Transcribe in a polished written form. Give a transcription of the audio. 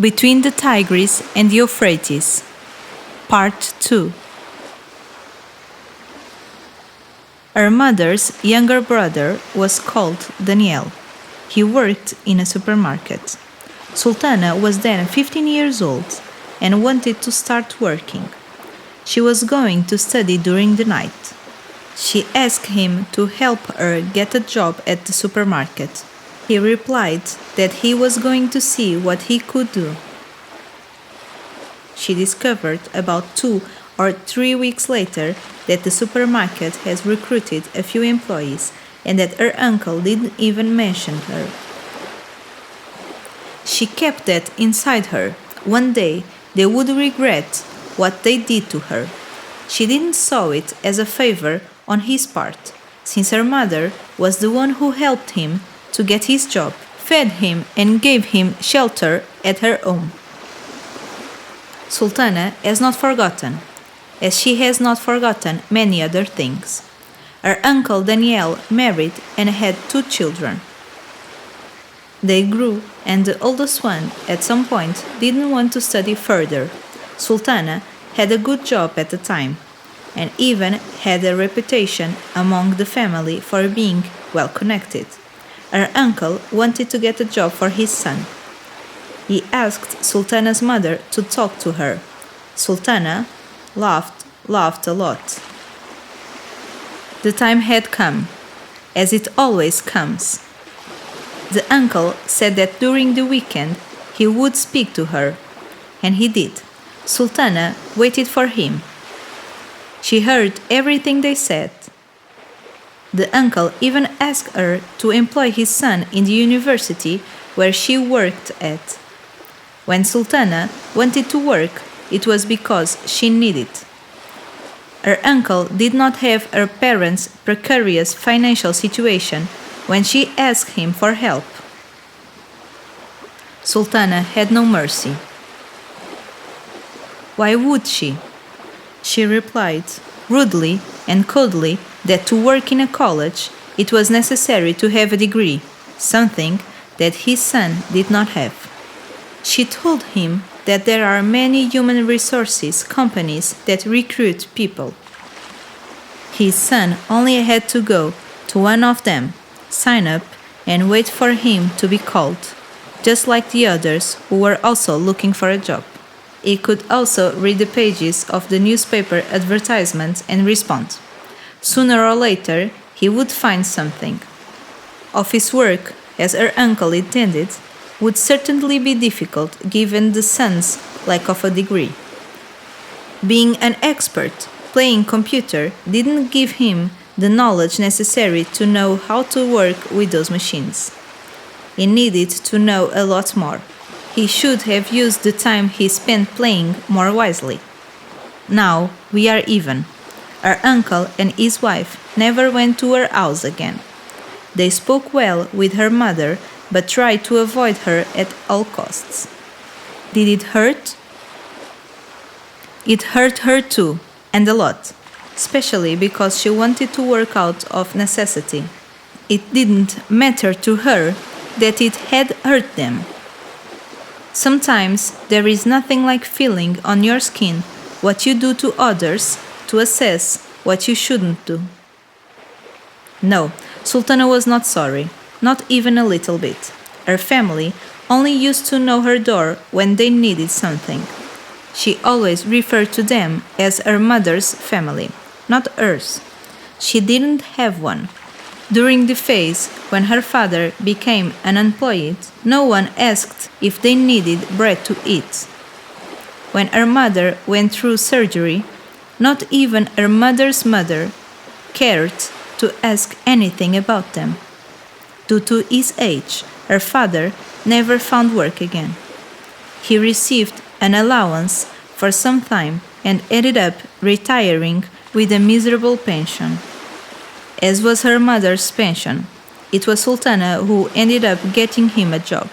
Between the Tigris and the Euphrates, Part 2. Her mother's younger brother was called Daniel. He worked in a supermarket. Sultana was then 15 years old and wanted to start working. She was going to study during the night. She asked him to help her get a job at the supermarket. He replied that he was going to see what he could do. She discovered about 2 or 3 weeks later that the supermarket has recruited a few employees and that her uncle didn't even mention her. She kept that inside her. One day they would regret what they did to her. She didn't saw it as a favor on his part, since her mother was the one who helped him to get his job, fed him and gave him shelter at her home. Sultana has not forgotten, as she has not forgotten many other things. Her uncle Daniel married and had 2 children. They grew, and the oldest one, at some point, didn't want to study further. Sultana had a good job at the time, and even had a reputation among the family for being well connected. Her uncle wanted to get a job for his son. He asked Sultana's mother to talk to her. Sultana laughed a lot. The time had come, as it always comes. The uncle said that during the weekend he would speak to her, and he did. Sultana waited for him. She heard everything they said. The uncle even asked her to employ his son in the university where she worked at. When Sultana wanted to work, it was because she needed. Her uncle did not have her parents' precarious financial situation when she asked him for help. Sultana had no mercy. Why would she? She replied, rudely and coldly, that to work in a college it was necessary to have a degree, something that his son did not have. She told him that there are many human resources companies that recruit people. His son only had to go to one of them, sign up, and wait for him to be called, just like the others who were also looking for a job. He could also read the pages of the newspaper advertisements and respond. Sooner or later, he would find something. Office work, as her uncle intended, would certainly be difficult given the son's lack of a degree. Being an expert playing computer didn't give him the knowledge necessary to know how to work with those machines. He needed to know a lot more. He should have used the time he spent playing more wisely. Now we are even. Her uncle and his wife never went to her house again. They spoke well with her mother, but tried to avoid her at all costs. Did it hurt? It hurt her too, and a lot, especially because she wanted to work out of necessity. It didn't matter to her that it had hurt them. Sometimes there is nothing like feeling on your skin what you do to others to assess what you shouldn't do. No, Sultana was not sorry, not even a little bit. Her family only used to know her door when they needed something. She always referred to them as her mother's family, not hers. She didn't have one. During the phase when her father became unemployed, no one asked if they needed bread to eat. When her mother went through surgery, not even her mother's mother cared to ask anything about them. Due to his age, her father never found work again. He received an allowance for some time and ended up retiring with a miserable pension. As was her mother's pension, it was Sultana who ended up getting him a job.